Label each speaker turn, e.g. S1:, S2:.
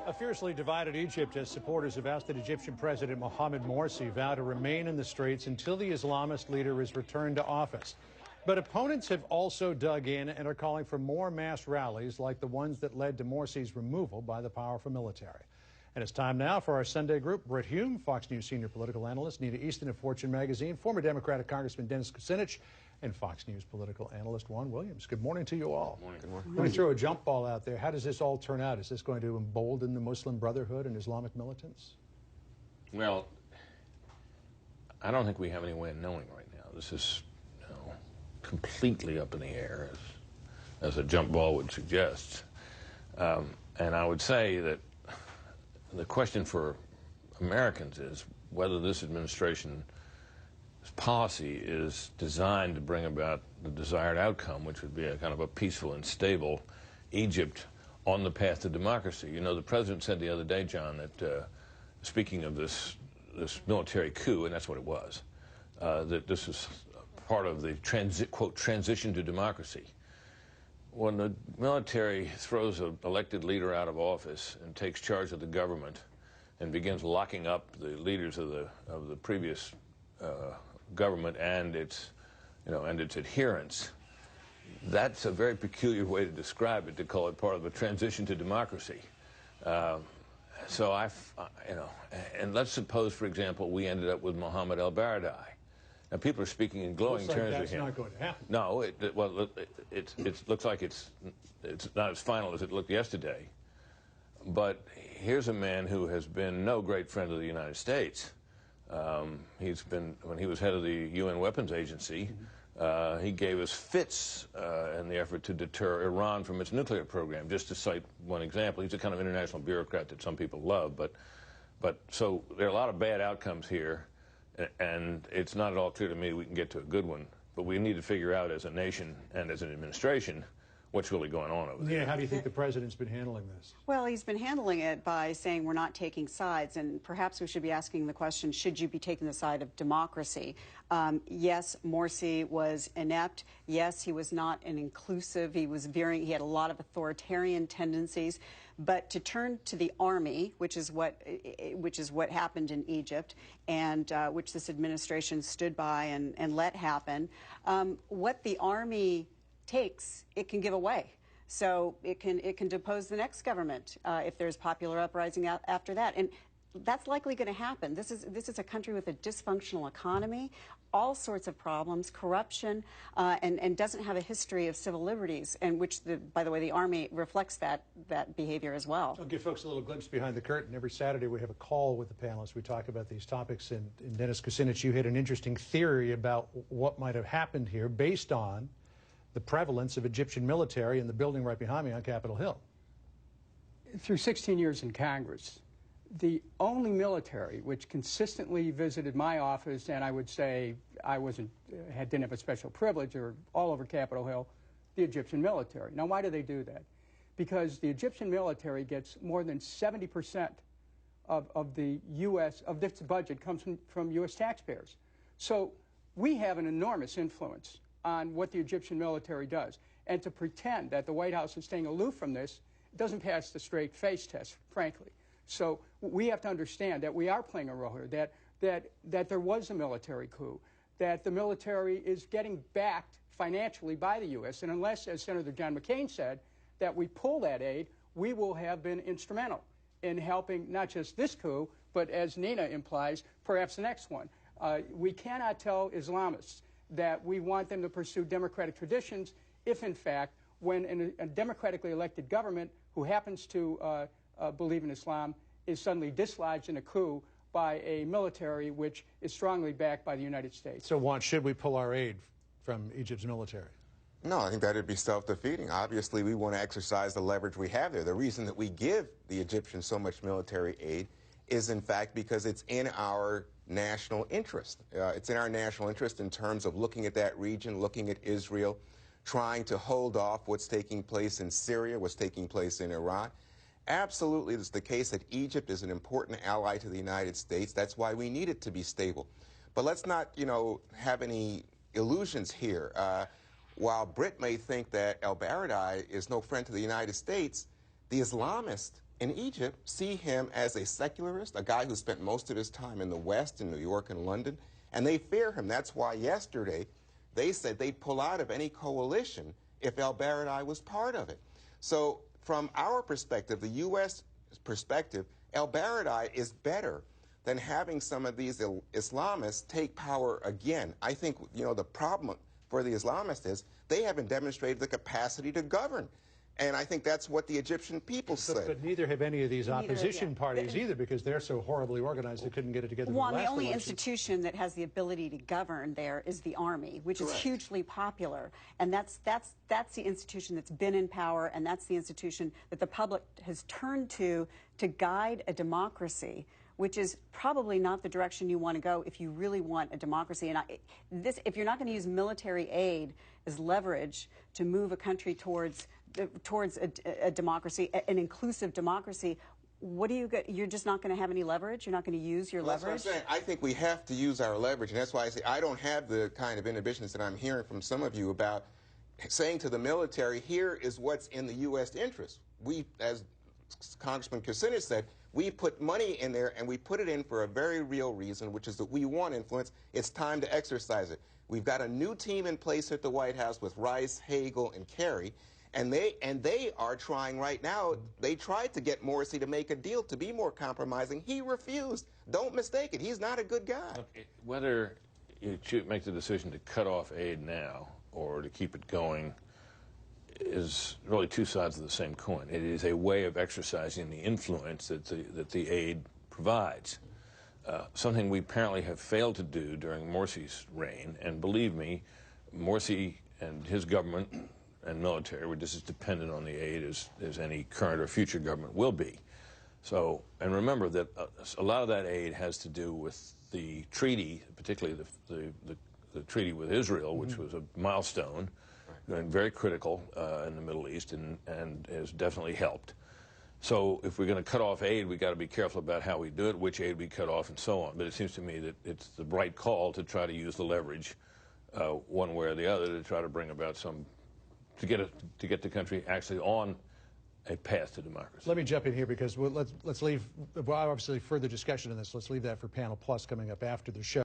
S1: A fiercely divided Egypt as supporters have asked that Egyptian President Mohamed Morsi vow to remain in the streets until the Islamist leader is returned to office. But opponents have also dug in and are calling for more mass rallies like the ones that led to Morsi's removal by the powerful military. And it's time now for our Sunday group. Brett Hume, Fox News senior political analyst, Nita Easton of Fortune magazine, former Democratic Congressman Dennis Kucinich, and Fox News political analyst Juan Williams. Good morning to you all.
S2: Good morning. Good morning.
S1: Let me throw a jump ball out there. How does this all turn out? Is this going to embolden the Muslim Brotherhood and Islamic militants?
S2: Well, I don't think we have any way of knowing right now. This is completely up in the air, as a jump ball would suggest. And I would say that the question for Americans is whether this administration's policy is designed to bring about the desired outcome, which would be a kind of a peaceful and stable Egypt on the path to democracy. You know, the president said the other day, John, that speaking of this military coup, and that's what it was, that this is part of the quote, transition to democracy. When the military throws an elected leader out of office and takes charge of the government and begins locking up the leaders of the previous government and its adherents, that's a very peculiar way to describe it, to call it part of a transition to democracy. And let's suppose, for example, we ended up with Mohammed el-Baradei. Now, people are speaking in glowing terms of him.
S1: That's not going to happen.
S2: No, it looks like it's not as final as it looked yesterday. But here's a man who has been no great friend of the United States. When he was head of the UN Weapons Agency, he gave us fits in the effort to deter Iran from its nuclear program, just to cite one example. He's a kind of international bureaucrat that some people love. But so there are a lot of bad outcomes here. And it's not at all clear to me we can get to a good one, but we need to figure out as a nation and as an administration what's really going on over there.
S1: Yeah, how do you think the president's been handling this?
S3: Well, he's been handling it by saying we're not taking sides, and perhaps we should be asking the question, should you be taking the side of democracy? Yes, Morsi was inept. Yes, he was not an inclusive. He had a lot of authoritarian tendencies. But to turn to the army, which is what happened in Egypt, and which this administration stood by and let happen, what the army takes, it can give away. So it can depose the next government if there's popular uprising after that, and that's likely going to happen. This is a country with a dysfunctional economy, all sorts of problems, corruption, and doesn't have a history of civil liberties, and which, by the way, the Army reflects that behavior as well.
S1: I'll give folks a little glimpse behind the curtain. Every Saturday we have a call with the panelists. We talk about these topics, and Dennis Kucinich, you had an interesting theory about what might have happened here based on the prevalence of Egyptian military in the building right behind me on Capitol Hill.
S4: Through 16 years in Congress, the only military which consistently visited my office, and I would say I didn't have a special privilege, or all over Capitol Hill, the Egyptian military. Now, why do they do that? Because the Egyptian military gets more than 70% of the U.S., of this budget comes from U.S. taxpayers. So we have an enormous influence on what the Egyptian military does. And to pretend that the White House is staying aloof from this doesn't pass the straight face test, frankly. So we have to understand that we are playing a role here, that there was a military coup, that the military is getting backed financially by the U.S., and unless, as Senator John McCain said, that we pull that aid, we will have been instrumental in helping not just this coup, but as Nina implies, perhaps the next one. We cannot tell Islamists that we want them to pursue democratic traditions if, in fact, when a democratically elected government who happens to believe in Islam is suddenly dislodged in a coup by a military which is strongly backed by the United States.
S1: So, Juan, should we pull our aid from Egypt's military?
S5: No, I think that would be self-defeating. Obviously, we want to exercise the leverage we have there. The reason that we give the Egyptians so much military aid is, in fact, because it's in our national interest. It's in our national interest in terms of looking at that region, looking at Israel, trying to hold off what's taking place in Syria, what's taking place in Iraq. Absolutely, it's the case that Egypt is an important ally to the United States. That's why we need it to be stable. But let's not, have any illusions here. while Britt may think that el-Baradei is no friend to the United States, the Islamists in Egypt see him as a secularist, a guy who spent most of his time in the West, in New York and London, and they fear him. That's why yesterday they said they'd pull out of any coalition if el-Baradei was part of it. So from our perspective, the U.S. perspective, el-Baradei is better than having some of these Islamists take power again. I think, you know, the problem for the Islamists is they haven't demonstrated the capacity to govern. And I think that's what the Egyptian people said.
S1: But neither have any of these opposition parties either, because they're so horribly organized they couldn't get it together.
S3: Well, the only institution that has the ability to govern there is the army, which is hugely popular. And that's the institution that's been in power, and that's the institution that the public has turned to guide a democracy, which is probably not the direction you want to go if you really want a democracy. And if you're not going to use military aid as leverage to move a country towards a democracy, an inclusive democracy, what do you get? You're just not going to have any leverage? You're not going to use your leverage?
S5: That's what I'm saying. I think we have to use our leverage, and that's why I say I don't have the kind of inhibitions that I'm hearing from some of you about saying to the military, here is what's in the U.S. interest. We, as Congressman Kucinich said, we put money in there, and we put it in for a very real reason, which is that we want influence. It's time to exercise it. We've got a new team in place at the White House with Rice, Hagel, and Kerry. And they are trying right now. They tried to get Morsi to make a deal to be more compromising. He refused. Don't mistake it. He's not a good guy.
S2: Look, whether you make the decision to cut off aid now or to keep it going is really two sides of the same coin. It is a way of exercising the influence that the aid provides. Something we apparently have failed to do during Morsi's reign. And believe me, Morsi and his government and military were just as dependent on the aid as any current or future government will be. So, and remember that a lot of that aid has to do with the treaty, particularly the treaty with Israel, which was a milestone, and very critical in the Middle East, and has definitely helped. So if we're going to cut off aid, we've got to be careful about how we do it, which aid we cut off, and so on. But it seems to me that it's the right call to try to use the leverage one way or the other to try to bring about some to get the country actually on a path to democracy.
S1: Let me jump in here because let's leave, obviously, further discussion on this. Let's leave that for Panel Plus coming up after the show.